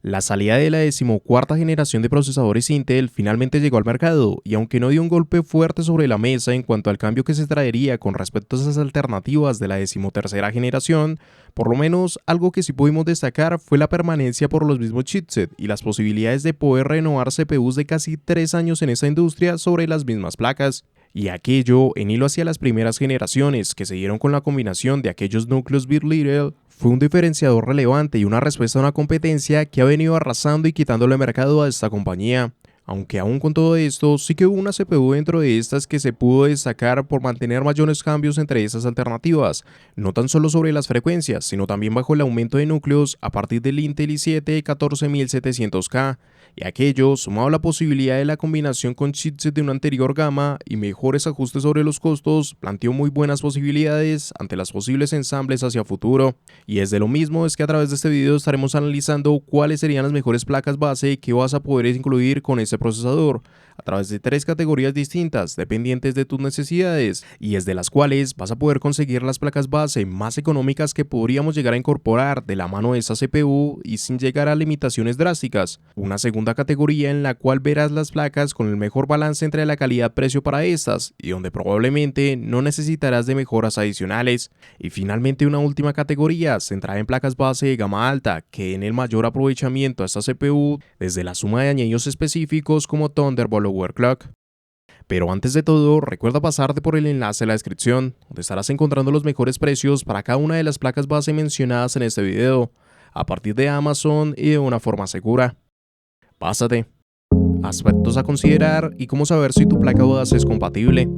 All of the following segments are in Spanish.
La salida de la decimocuarta generación de procesadores Intel finalmente llegó al mercado, y aunque no dio un golpe fuerte sobre la mesa en cuanto al cambio que se traería con respecto a esas alternativas de la decimotercera generación, por lo menos algo que sí pudimos destacar fue la permanencia por los mismos chipsets y las posibilidades de poder renovar CPUs de casi 3 años en esta industria sobre las mismas placas. Y aquello, en hilo hacia las primeras generaciones, que se dieron con la combinación de aquellos núcleos bit little, fue un diferenciador relevante y una respuesta a una competencia que ha venido arrasando y quitándole mercado a esta compañía. Aunque aún con todo esto, sí que hubo una CPU dentro de estas que se pudo destacar por mantener mayores cambios entre esas alternativas, no tan solo sobre las frecuencias, sino también bajo el aumento de núcleos a partir del Intel i7 14700K, y aquello, sumado a la posibilidad de la combinación con chipsets de una anterior gama y mejores ajustes sobre los costos, planteó muy buenas posibilidades ante las posibles ensambles hacia futuro. Y es de lo mismo es que a través de este video estaremos analizando cuáles serían las mejores placas base que vas a poder incluir con este procesador, a través de 3 categorías distintas dependientes de tus necesidades, y es de las cuales vas a poder conseguir las placas base más económicas que podríamos llegar a incorporar de la mano de esta CPU y sin llegar a limitaciones drásticas. Una segunda categoría en la cual verás las placas con el mejor balance entre la calidad-precio para estas y donde probablemente no necesitarás de mejoras adicionales. Y finalmente una última categoría centrada en placas base de gama alta que den el mayor aprovechamiento a esta CPU desde la suma de añadidos específicos como Thunderbolt Overclock. Pero antes de todo, recuerda pasarte por el enlace en la descripción, donde estarás encontrando los mejores precios para cada una de las placas base mencionadas en este video, a partir de Amazon y de una forma segura. Pásate. Aspectos a considerar y cómo saber si tu placa base es compatible.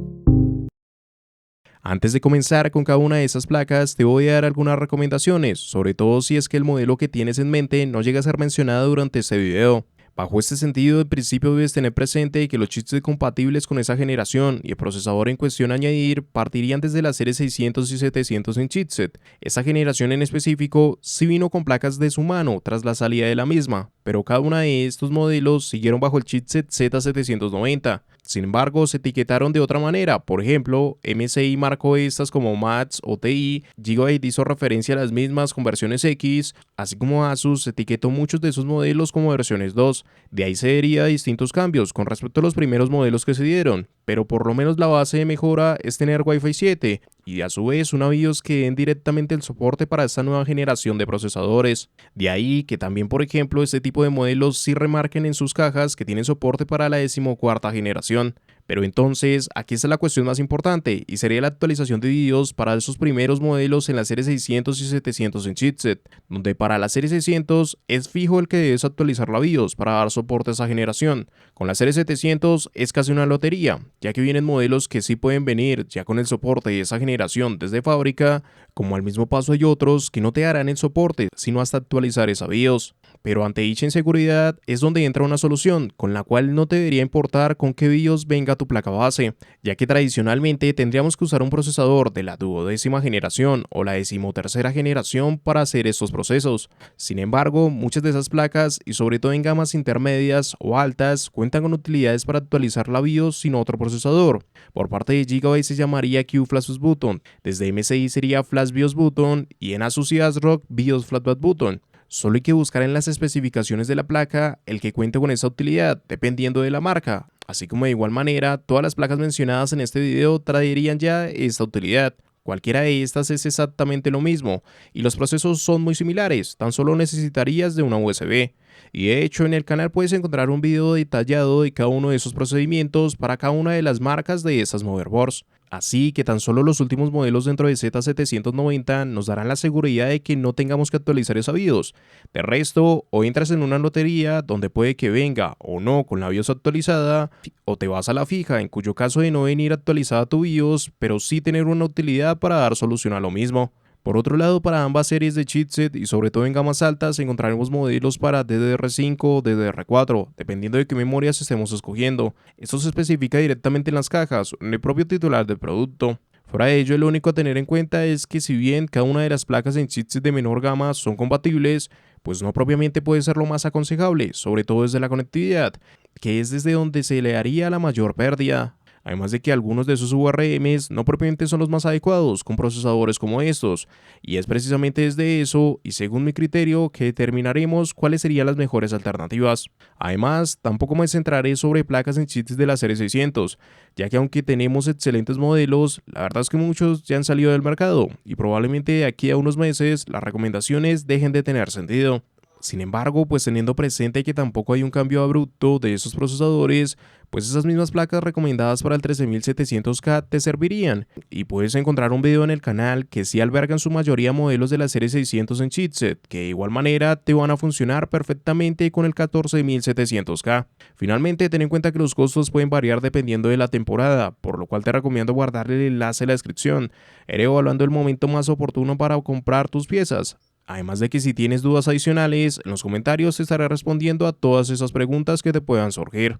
Antes de comenzar con cada una de esas placas, te voy a dar algunas recomendaciones, sobre todo si es que el modelo que tienes en mente no llega a ser mencionado durante este video. Bajo este sentido, en principio debes tener presente que los chipsets compatibles con esa generación y el procesador en cuestión a añadir partirían desde las series 600 y 700 en chipset. Esa generación en específico sí vino con placas de su mano tras la salida de la misma, pero cada uno de estos modelos siguieron bajo el chipset Z790. Sin embargo, se etiquetaron de otra manera. Por ejemplo, MSI marcó estas como MATS o TI, Gigabyte hizo referencia a las mismas con versiones X, así como Asus etiquetó muchos de esos modelos como versiones 2. De ahí se deriva distintos cambios con respecto a los primeros modelos que se dieron, pero por lo menos la base de mejora es tener Wi-Fi 7 y a su vez una BIOS que den directamente el soporte para esta nueva generación de procesadores. De ahí que también, por ejemplo, este tipo de modelos sí remarquen en sus cajas que tienen soporte para la decimocuarta generación. Pero entonces, aquí está la cuestión más importante, y sería la actualización de BIOS para esos primeros modelos en la serie 600 y 700 en chipset, donde para la serie 600 es fijo el que debes actualizar la BIOS para dar soporte a esa generación. Con la serie 700 es casi una lotería, ya que vienen modelos que sí pueden venir ya con el soporte de esa generación desde fábrica, como al mismo paso hay otros que no te darán el soporte, sino hasta actualizar esa BIOS. Pero ante dicha inseguridad es donde entra una solución, con la cual no te debería importar con qué BIOS venga tu placa base, ya que tradicionalmente tendríamos que usar un procesador de la duodécima generación o la decimotercera generación para hacer estos procesos. Sin embargo, muchas de esas placas, y sobre todo en gamas intermedias o altas, cuentan con utilidades para actualizar la BIOS sin otro procesador. Por parte de Gigabyte se llamaría QFlash Button, desde MSI sería Flash BIOS Button y en Asus y ASRock BIOS Flatback Button. Solo hay que buscar en las especificaciones de la placa el que cuente con esa utilidad, dependiendo de la marca. Así como de igual manera, todas las placas mencionadas en este video traerían ya esta utilidad. Cualquiera de estas es exactamente lo mismo, y los procesos son muy similares, tan solo necesitarías de una USB. Y de hecho en el canal puedes encontrar un video detallado de cada uno de esos procedimientos para cada una de las marcas de estas motherboards. Así que tan solo los últimos modelos dentro de Z790 nos darán la seguridad de que no tengamos que actualizar esa BIOS. De resto, o entras en una lotería donde puede que venga o no con la BIOS actualizada, o te vas a la fija, en cuyo caso de no venir actualizada tu BIOS, pero sí tener una utilidad para dar solución a lo mismo. Por otro lado, para ambas series de chipset y sobre todo en gamas altas encontraremos modelos para DDR5 o DDR4, dependiendo de qué memorias estemos escogiendo. Esto se especifica directamente en las cajas o en el propio titular del producto. Fuera de ello, lo único a tener en cuenta es que si bien cada una de las placas en chipset de menor gama son compatibles, pues no propiamente puede ser lo más aconsejable, sobre todo desde la conectividad, que es desde donde se le haría la mayor pérdida. además de que algunos de esos VRMs no propiamente son los más adecuados con procesadores como estos, y es precisamente desde eso y según mi criterio que determinaremos cuáles serían las mejores alternativas. Además, tampoco me centraré sobre placas en chips de la serie 600, ya que aunque tenemos excelentes modelos, la verdad es que muchos ya han salido del mercado y probablemente de aquí a unos meses las recomendaciones dejen de tener sentido. Sin embargo, pues teniendo presente que tampoco hay un cambio abrupto de esos procesadores, pues esas mismas placas recomendadas para el 13700K te servirían y puedes encontrar un video en el canal que sí alberga en su mayoría modelos de la serie 600 en chipset, que de igual manera te van a funcionar perfectamente con el 14700K. Finalmente, ten en cuenta que los costos pueden variar dependiendo de la temporada, por lo cual te recomiendo guardar el enlace en la descripción, iré evaluando el momento más oportuno para comprar tus piezas. Además de que si tienes dudas adicionales, en los comentarios te estaré respondiendo a todas esas preguntas que te puedan surgir.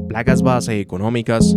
Placas base económicas.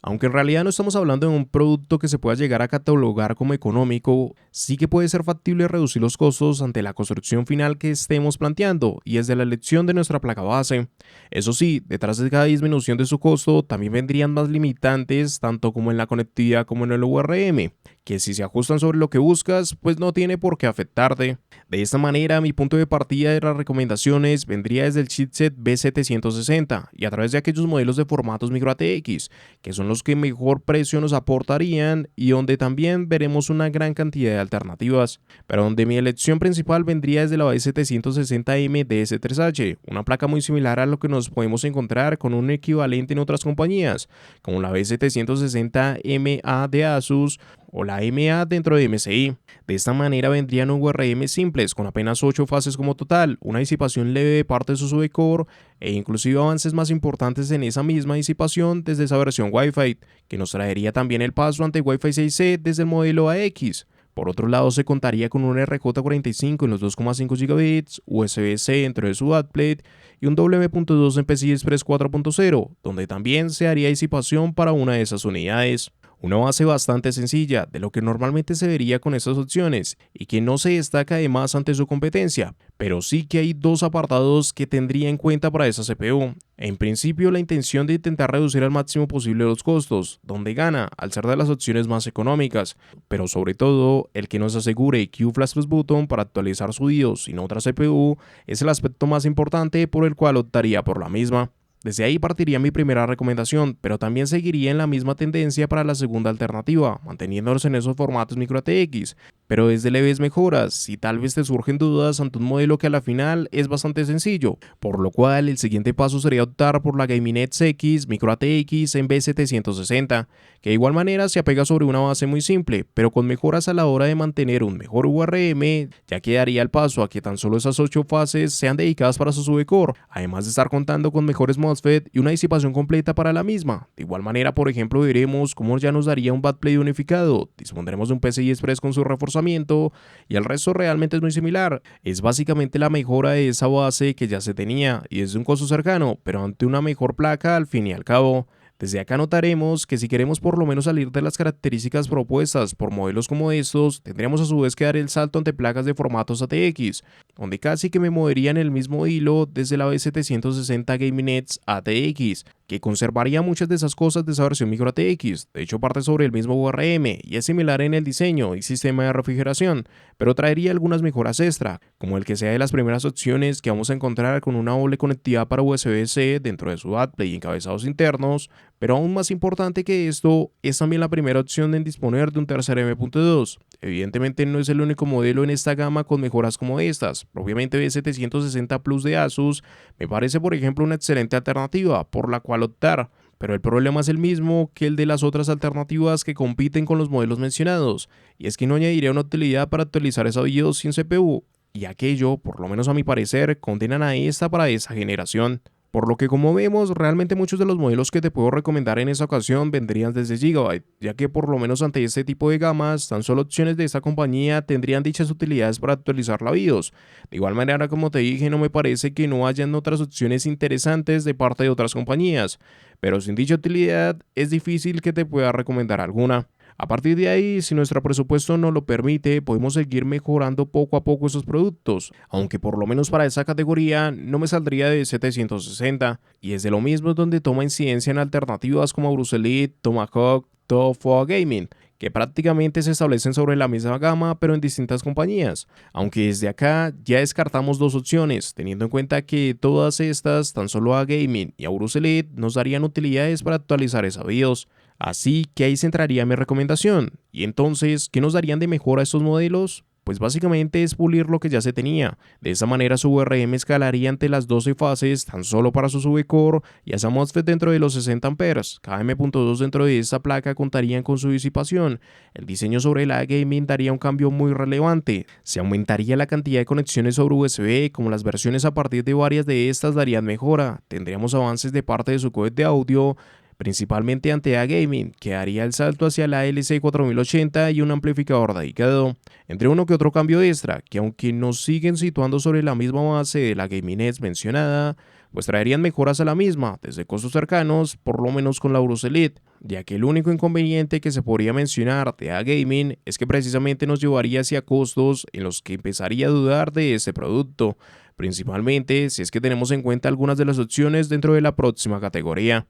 Aunque en realidad no estamos hablando de un producto que se pueda llegar a catalogar como económico, sí que puede ser factible reducir los costos ante la construcción final que estemos planteando y es de la elección de nuestra placa base. Eso sí, detrás de cada disminución de su costo también vendrían más limitantes tanto como en la conectividad como en el URM, que si se ajustan sobre lo que buscas, pues no tiene por qué afectarte. De esta manera, mi punto de partida de las recomendaciones vendría desde el chipset B760 y a través de aquellos modelos de formatos micro ATX, que son los que mejor precio nos aportarían y donde también veremos una gran cantidad de alternativas, pero donde mi elección principal vendría desde la B760M DS3H, una placa muy similar a lo que nos podemos encontrar con un equivalente en otras compañías, como la B760MA de Asus o la MA dentro de MSI. De esta manera vendrían URM simples con apenas 8 fases como total, una disipación leve de parte de su subcore e inclusive avances más importantes en esa misma disipación desde esa versión Wi-Fi, que nos traería también el paso ante Wi-Fi 6E desde el modelo AX. Por otro lado, se contaría con un RJ45 en los 2,5 GB, USB-C dentro de su backplate y un W.2 en PCI Express 4.0, donde también se haría disipación para una de esas unidades. Una base bastante sencilla de lo que normalmente se vería con estas opciones y que no se destaca además ante su competencia, pero sí que hay dos apartados que tendría en cuenta para esa CPU. En principio, la intención de intentar reducir al máximo posible los costos, donde gana al ser de las opciones más económicas, pero sobre todo el que nos asegure QFlash Plus Button para actualizar su BIOS sin otra CPU es el aspecto más importante por el cual optaría por la misma. Desde ahí partiría mi primera recomendación, pero también seguiría en la misma tendencia para la segunda alternativa, manteniéndonos en esos formatos micro ATX, pero desde leves mejoras, si tal vez te surgen dudas ante un modelo que a la final es bastante sencillo, por lo cual el siguiente paso sería optar por la Gaming Edge X micro ATX en B760, que de igual manera se apega sobre una base muy simple, pero con mejoras a la hora de mantener un mejor URM, ya que daría el paso a que tan solo esas 8 fases sean dedicadas para su subcore, además de estar contando con mejores MOSFET y una disipación completa para la misma. De igual manera, por ejemplo, veremos cómo ya nos daría un backplate unificado, dispondremos de un PCI Express con su reforzamiento y el resto realmente es muy similar. Es básicamente la mejora de esa base que ya se tenía y es de un costo cercano, pero ante una mejor placa al fin y al cabo. Desde acá notaremos que si queremos por lo menos salir de las características propuestas por modelos como estos, tendríamos a su vez que dar el salto ante placas de formatos ATX, donde casi que me movería en el mismo hilo desde la B760 Gaming Edge ATX, que conservaría muchas de esas cosas de esa versión micro ATX, de hecho parte sobre el mismo URM y es similar en el diseño y sistema de refrigeración, pero traería algunas mejoras extra, como el que sea de las primeras opciones que vamos a encontrar con una doble conectividad para USB-C dentro de su backplate y encabezados internos, pero aún más importante que esto es también la primera opción en disponer de un tercer M.2. Evidentemente no es el único modelo en esta gama con mejoras como estas, propiamente B760 Plus de Asus me parece por ejemplo una excelente alternativa por la cual optar, pero el problema es el mismo que el de las otras alternativas que compiten con los modelos mencionados, y es que no añadiría una utilidad para actualizar esa BIOS sin CPU, y aquello, por lo menos a mi parecer, condenan a esta para esa generación. Por lo que como vemos, realmente muchos de los modelos que te puedo recomendar en esta ocasión vendrían desde Gigabyte, ya que por lo menos ante este tipo de gamas, tan solo opciones de esta compañía tendrían dichas utilidades para actualizar la BIOS. De igual manera, como te dije, no me parece que no hayan otras opciones interesantes de parte de otras compañías, pero sin dicha utilidad es difícil que te pueda recomendar alguna. A partir de ahí, si nuestro presupuesto nos lo permite, podemos seguir mejorando poco a poco esos productos, aunque por lo menos para esa categoría no me saldría de 760, y es de lo mismo donde toma incidencia en alternativas como Bruce Elite, Tomahawk, TUF o Gaming, que prácticamente se establecen sobre la misma gama pero en distintas compañías, aunque desde acá ya descartamos dos opciones, teniendo en cuenta que todas estas, tan solo a Gaming y a Bruce Elite, nos darían utilidades para actualizar esa BIOS. Así que ahí centraría mi recomendación. Y entonces, ¿qué nos darían de mejora estos modelos? Pues básicamente es pulir lo que ya se tenía. De esa manera su VRM escalaría ante las 12 fases tan solo para su subcore y esa MOSFET dentro de los 60 amperes. Cada M.2 dentro de esta placa contarían con su disipación. El diseño sobre la gaming daría un cambio muy relevante. Se aumentaría la cantidad de conexiones sobre USB, como las versiones a partir de varias de estas darían mejora. Tendríamos avances de parte de su codec de audio, principalmente ante A Gaming, que haría el salto hacia la LC4080 y un amplificador dedicado, entre uno que otro cambio extra, que aunque nos siguen situando sobre la misma base de la Gaming Edge mencionada, pues traerían mejoras a la misma, desde costos cercanos, por lo menos con la Bruce Elite, ya que el único inconveniente que se podría mencionar de A Gaming es que precisamente nos llevaría hacia costos en los que empezaría a dudar de ese producto, principalmente si es que tenemos en cuenta algunas de las opciones dentro de la próxima categoría.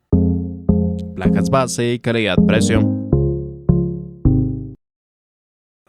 Placas base y calidad-precio.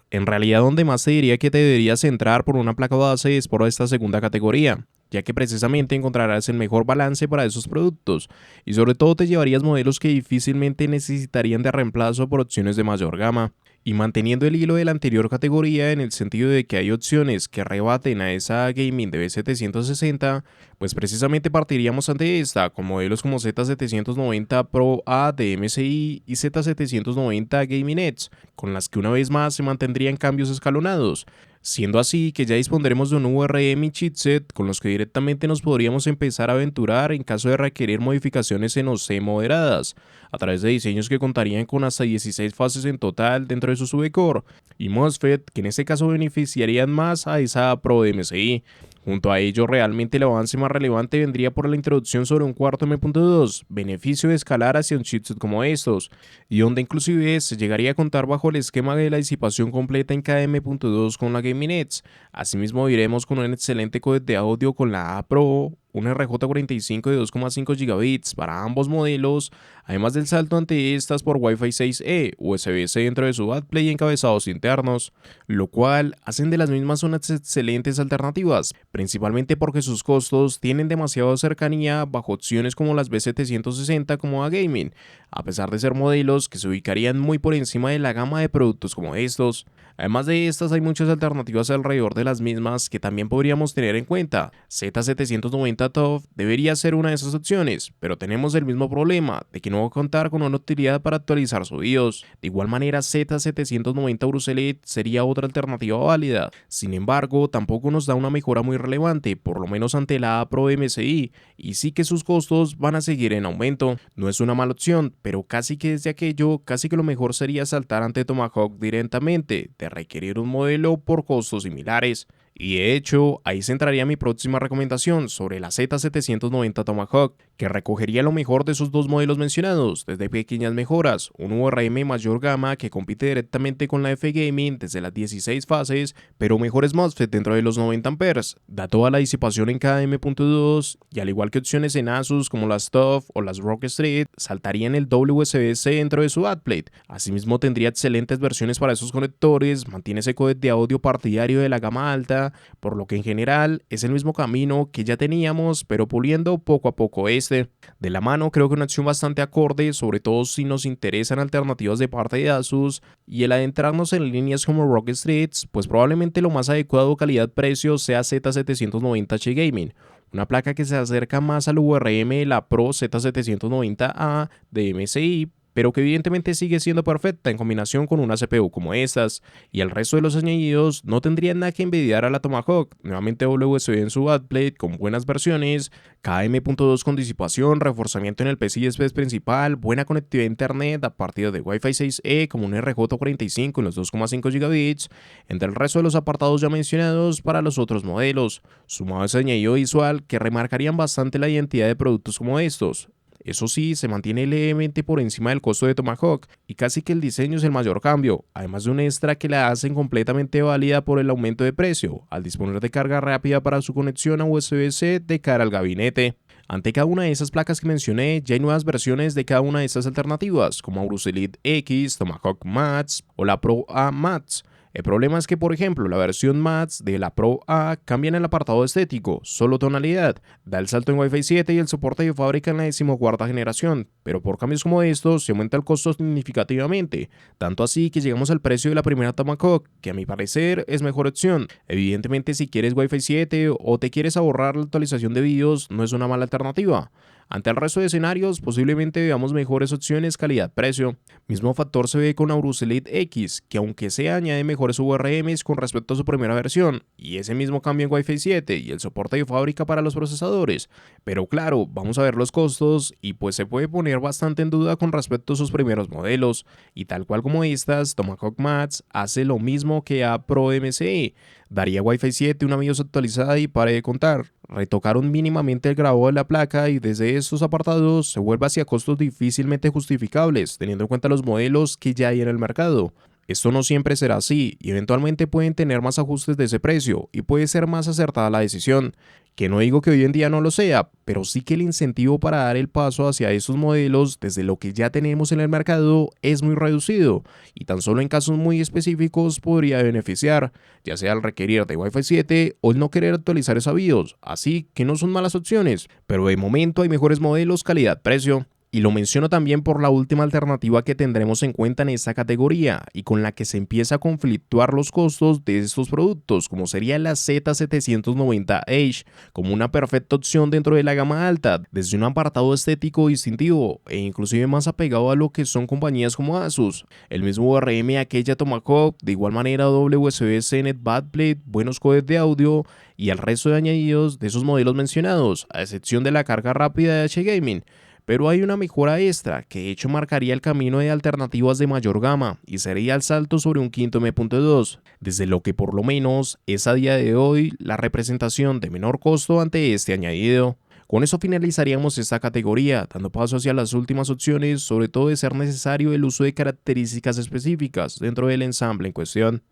En realidad, donde más te diría que te deberías centrar por una placa base es por esta segunda categoría, ya que precisamente encontrarás el mejor balance para esos productos y sobre todo te llevarías modelos que difícilmente necesitarían de reemplazo por opciones de mayor gama. Y manteniendo el hilo de la anterior categoría en el sentido de que hay opciones que rebaten a esa gaming de B760, pues precisamente partiríamos ante esta con modelos como Z790 Pro A de MSI y Z790 Gaming Edge, con las que una vez más se mantendrían cambios escalonados, siendo así que ya dispondremos de un VRM y chipset con los que directamente nos podríamos empezar a aventurar en caso de requerir modificaciones en OC moderadas, a través de diseños que contarían con hasta 16 fases en total dentro de su subcore, y MOSFET que en este caso beneficiarían más a esa Pro de MSI. Junto a ello, realmente el avance más relevante vendría por la introducción sobre un cuarto M.2, beneficio de escalar hacia un chipset como estos, y donde inclusive se llegaría a contar bajo el esquema de la disipación completa en cada M.2 con la Gaming Edge. Asimismo, iremos con un excelente codec de audio con la A Pro, un RJ45 de 2,5 GB para ambos modelos, además del salto ante estas por Wi-Fi 6E, USB-C dentro de su backplate y encabezados internos, lo cual hacen de las mismas unas excelentes alternativas, principalmente porque sus costos tienen demasiada cercanía bajo opciones como las B760 como A Gaming, a pesar de ser modelos que se ubicarían muy por encima de la gama de productos como estos. Además de estas, hay muchas alternativas alrededor de las mismas que también podríamos tener en cuenta. Z790 TUF debería ser una de esas opciones, pero tenemos el mismo problema de que no va a contar con una utilidad para actualizar su BIOS. De igual manera, Z790 Bruce Elite sería otra alternativa válida. Sin embargo, tampoco nos da una mejora muy relevante, por lo menos ante la A Pro MSI, y sí que sus costos van a seguir en aumento. No es una mala opción, pero casi que desde aquello, casi que lo mejor sería saltar ante Tomahawk directamente, de requerir un modelo por costos similares. Y de hecho, ahí centraría mi próxima recomendación sobre la Z790 Tomahawk, que recogería lo mejor de esos dos modelos mencionados, desde pequeñas mejoras, un VRM mayor gama que compite directamente con la F Gaming desde las 16 fases, pero mejores MOSFET dentro de los 90 amperes, da toda la disipación en cada M.2, y al igual que opciones en Asus como las TUF o las Rock Street, saltarían el doble USB-C dentro de su backplate. Asimismo tendría excelentes versiones para esos conectores, mantiene ese codec de audio partidario de la gama alta, por lo que en general es el mismo camino que ya teníamos, pero puliendo poco a poco este. De la mano creo que una opción bastante acorde, sobre todo si nos interesan alternativas de parte de Asus, y el adentrarnos en líneas como Rock Street, pues probablemente lo más adecuado calidad-precio sea Z790H Gaming, una placa que se acerca más al VRM de la Pro Z790A de MSI, pero que evidentemente sigue siendo perfecta en combinación con una CPU como estas, y el resto de los añadidos no tendrían nada que envidiar a la Tomahawk, nuevamente doble USB en su backplate con buenas versiones, cada M.2 con disipación, reforzamiento en el PCI Express principal, buena conectividad a internet a partir de Wi-Fi 6E como un RJ45 en los 2,5 GB, entre el resto de los apartados ya mencionados para los otros modelos, sumado a ese añadido visual que remarcarían bastante la identidad de productos como estos. Eso sí, se mantiene levemente por encima del costo de Tomahawk y casi que el diseño es el mayor cambio, además de un extra que la hacen completamente válida por el aumento de precio, al disponer de carga rápida para su conexión a USB-C de cara al gabinete. Ante cada una de esas placas que mencioné, ya hay nuevas versiones de cada una de estas alternativas, como Aorus Elite X, Tomahawk Mats o la Pro A Mats. El problema es que, por ejemplo, la versión Mats de la Pro A cambia en el apartado estético, solo tonalidad, da el salto en Wi-Fi 7 y el soporte de fábrica en la 14ª generación, pero por cambios como estos se aumenta el costo significativamente, tanto así que llegamos al precio de la primera Tomahawk, que a mi parecer es mejor opción. Evidentemente, si quieres Wi-Fi 7 o te quieres ahorrar la actualización de vídeos, no es una mala alternativa. Ante el resto de escenarios, posiblemente veamos mejores opciones calidad-precio. Mismo factor se ve con Aorus Elite X, que aunque sea añade mejores URMs con respecto a su primera versión, y ese mismo cambio en Wi-Fi 7 y el soporte de fábrica para los procesadores. Pero claro, vamos a ver los costos y pues se puede poner bastante en duda con respecto a sus primeros modelos. Y tal cual como estas, Tomahawk Mats hace lo mismo que a Pro MCI. Daría Wi-Fi 7 una BIOS actualizada y pare de contar. Retocaron mínimamente el grabado de la placa y desde estos apartados se vuelve hacia costos difícilmente justificables, teniendo en cuenta los modelos que ya hay en el mercado. Esto no siempre será así y eventualmente pueden tener más ajustes de ese precio y puede ser más acertada la decisión, que no digo que hoy en día no lo sea, pero sí que el incentivo para dar el paso hacia esos modelos desde lo que ya tenemos en el mercado es muy reducido y tan solo en casos muy específicos podría beneficiar, ya sea al requerir de Wi-Fi 7 o el no querer actualizar esa BIOS, así que no son malas opciones, pero de momento hay mejores modelos calidad-precio. Y lo menciono también por la última alternativa que tendremos en cuenta en esta categoría y con la que se empieza a conflictuar los costos de estos productos, como sería la Z790H, como una perfecta opción dentro de la gama alta, desde un apartado estético distintivo e inclusive más apegado a lo que son compañías como Asus. El mismo URM de aquella Tomahawk, de igual manera doble USB-C Net Backplate, buenos codecs de audio y el resto de añadidos de esos modelos mencionados, a excepción de la carga rápida de H Gaming. Pero hay una mejora extra que de hecho marcaría el camino de alternativas de mayor gama y sería el salto sobre un quinto M.2, desde lo que por lo menos es a día de hoy la representación de menor costo ante este añadido. Con eso finalizaríamos esta categoría, dando paso hacia las últimas opciones, sobre todo de ser necesario el uso de características específicas dentro del ensamble en cuestión.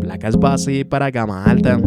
Placas base para gama alta.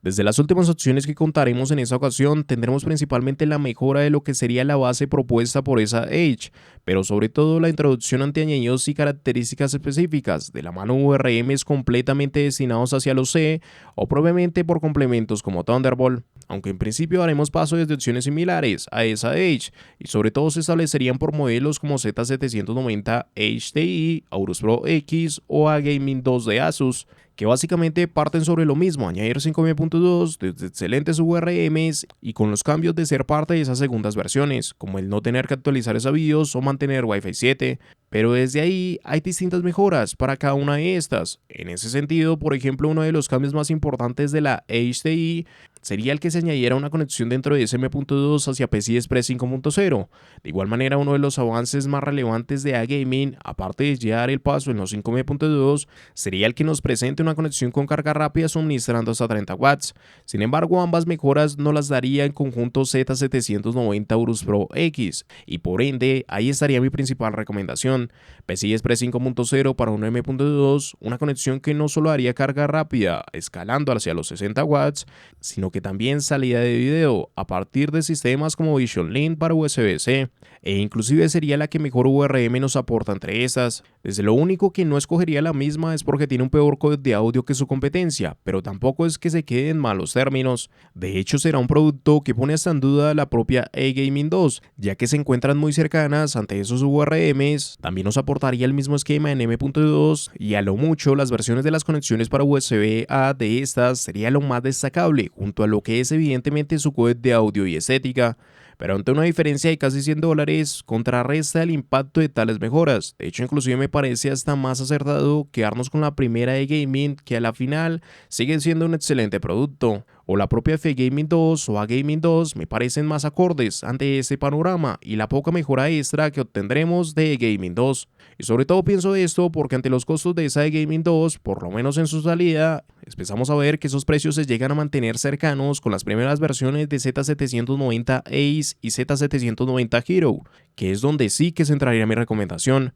Desde las últimas opciones que contaremos en esta ocasión, tendremos principalmente la mejora de lo que sería la base propuesta por esa Edge, pero sobre todo la introducción ante añadidos y características específicas, de la mano URMs completamente destinados hacia los C, o probablemente por complementos como Thunderbolt, aunque en principio haremos paso desde opciones similares a esa Edge, y sobre todo se establecerían por modelos como Z790 HTI, Aorus Pro X o A-Gaming 2 de Asus, que básicamente parten sobre lo mismo, añadir 5M.2 desde excelentes URMs y con los cambios de ser parte de esas segundas versiones, como el no tener que actualizar esa BIOS o mantener Wi-Fi 7, pero desde ahí hay distintas mejoras para cada una de estas. En ese sentido, por ejemplo, uno de los cambios más importantes de la HDI sería el que se añadiera una conexión dentro de SM.2 hacia PCI Express 5.0. De igual manera, uno de los avances más relevantes de A-Gaming, aparte de llevar el paso en los 5M.2, sería el que nos presente una conexión con carga rápida suministrando hasta 30 watts. Sin embargo, ambas mejoras no las daría en conjunto Z790 Aorus Pro X, y por ende, ahí estaría mi principal recomendación. PCI Express 5.0 para un M.2, una conexión que no solo haría carga rápida escalando hacia los 60 watts, sino que también salida de video a partir de sistemas como Vision Link para USB-C, e inclusive sería la que mejor URM nos aporta entre estas. Desde lo único que no escogería la misma es porque tiene un peor códec de audio que su competencia, pero tampoco es que se quede en malos términos. De hecho, será un producto que pone hasta en duda la propia A-Gaming 2, ya que se encuentran muy cercanas ante esos URMs. También nos aportaría el mismo esquema en M.2 y a lo mucho las versiones de las conexiones para USB-A de estas sería lo más destacable, junto a lo que es evidentemente su códec de audio y estética. Pero ante una diferencia de casi $100, contrarresta el impacto de tales mejoras. De hecho, inclusive me parece hasta más acertado quedarnos con la primera de gaming, que a la final sigue siendo un excelente producto. o la propia F Gaming 2 o A Gaming 2 me parecen más acordes ante este panorama y la poca mejora extra que obtendremos de Gaming 2. Y sobre todo pienso esto porque ante los costos de esa de Gaming 2, por lo menos en su salida, empezamos a ver que esos precios se llegan a mantener cercanos con las primeras versiones de Z790 Ace y Z790 Hero, que es donde sí que centraría mi recomendación.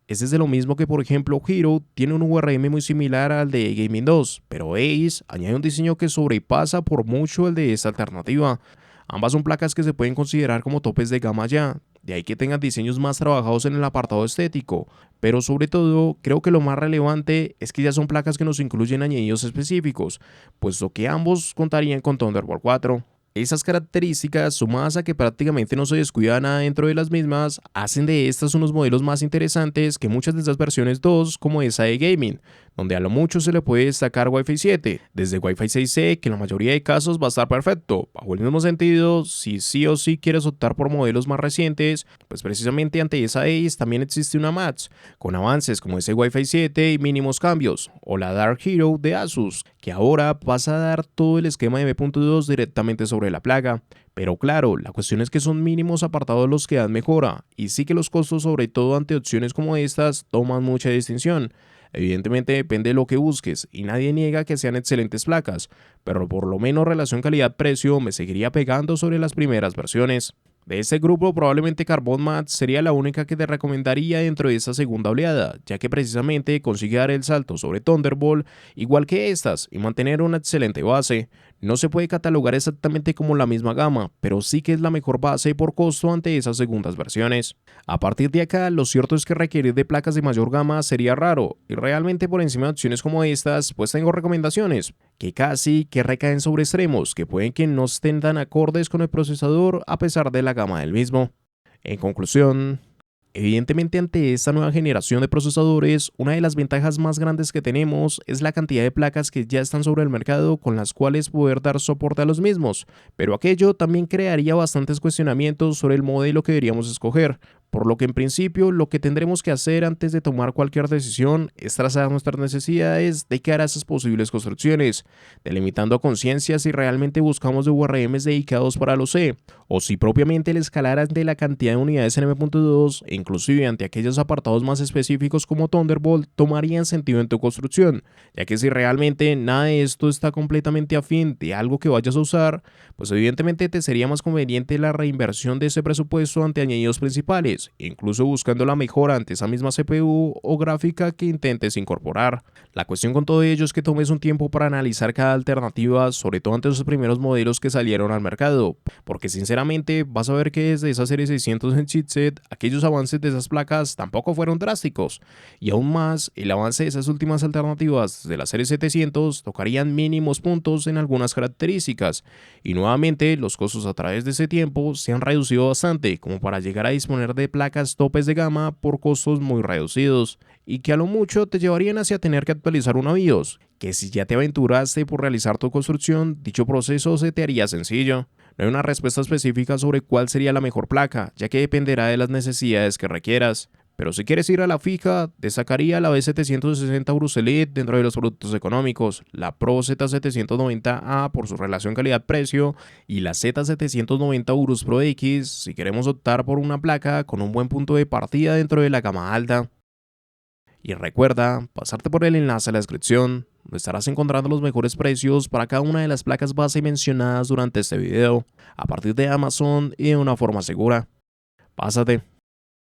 Es de lo mismo que por ejemplo Hero tiene un URM muy similar al de Gaming 2, pero Ace añade un diseño que sobrepasa por mucho el de esta alternativa. Ambas son placas que se pueden considerar como topes de gama ya, de ahí que tengan diseños más trabajados en el apartado estético, pero sobre todo creo que lo más relevante es que ya son placas que nos incluyen añadidos específicos, puesto que ambos contarían con Thunderbolt 4. Esas características, sumadas a que prácticamente no se descuida nada dentro de las mismas, hacen de estas unos modelos más interesantes que muchas de esas versiones 2 como esa de Gaming, donde a lo mucho se le puede destacar Wi-Fi 7, desde Wi-Fi 6E, que en la mayoría de casos va a estar perfecto. Bajo el mismo sentido, si sí o sí quieres optar por modelos más recientes, pues precisamente ante esa Ace también existe una Max, con avances como ese Wi-Fi 7 y mínimos cambios, o la Dark Hero de Asus, que ahora pasa a dar todo el esquema de M.2 directamente sobre la placa. Pero claro, la cuestión es que son mínimos apartados los que dan mejora, y sí que los costos, sobre todo ante opciones como estas, toman mucha distinción. Evidentemente depende de lo que busques, y nadie niega que sean excelentes placas, pero por lo menos relación calidad-precio me seguiría pegando sobre las primeras versiones. De este grupo probablemente Carbon Mat sería la única que te recomendaría dentro de esta segunda oleada, ya que precisamente consigue dar el salto sobre Thunderbolt igual que estas y mantener una excelente base. No se puede catalogar exactamente como la misma gama, pero sí que es la mejor base por costo ante esas segundas versiones. A partir de acá, lo cierto es que requerir de placas de mayor gama sería raro, y realmente por encima de opciones como estas, pues tengo recomendaciones, que casi que recaen sobre extremos, que pueden que no estén tan acordes con el procesador a pesar de la gama del mismo. En conclusión, evidentemente ante esta nueva generación de procesadores, una de las ventajas más grandes que tenemos es la cantidad de placas que ya están sobre el mercado con las cuales poder dar soporte a los mismos, pero aquello también crearía bastantes cuestionamientos sobre el modelo que deberíamos escoger, por lo que en principio lo que tendremos que hacer antes de tomar cualquier decisión es trazar nuestras necesidades de cara a esas posibles construcciones, delimitando a conciencia si realmente buscamos de URMs dedicados para los C, o si propiamente el escalar ante la cantidad de unidades en M.2 e inclusive ante aquellos apartados más específicos como Thunderbolt tomarían sentido en tu construcción, ya que si realmente nada de esto está completamente afín de algo que vayas a usar, pues evidentemente te sería más conveniente la reinversión de ese presupuesto ante añadidos principales, incluso buscando la mejora ante esa misma CPU o gráfica que intentes incorporar. La cuestión con todo ello es que tomes un tiempo para analizar cada alternativa, sobre todo ante esos primeros modelos que salieron al mercado, porque sinceramente vas a ver que desde esa serie 600 en chipset, aquellos avances de esas placas tampoco fueron drásticos, y aún más, el avance de esas últimas alternativas de la serie 700 tocarían mínimos puntos en algunas características, y nuevamente los costos a través de ese tiempo se han reducido bastante como para llegar a disponer de placas topes de gama por costos muy reducidos, y que a lo mucho te llevarían hacia tener que actualizar una BIOS, que si ya te aventuraste por realizar tu construcción, dicho proceso se te haría sencillo. No hay una respuesta específica sobre cuál sería la mejor placa, ya que dependerá de las necesidades que requieras. Pero si quieres ir a la fija, destacaría la B760 Urus Elite dentro de los productos económicos, la Pro Z790A por su relación calidad-precio y la Z790 Urus Pro X si queremos optar por una placa con un buen punto de partida dentro de la gama alta. Y recuerda pasarte por el enlace a la descripción, donde estarás encontrando los mejores precios para cada una de las placas base mencionadas durante este video, a partir de Amazon y de una forma segura. Pásate.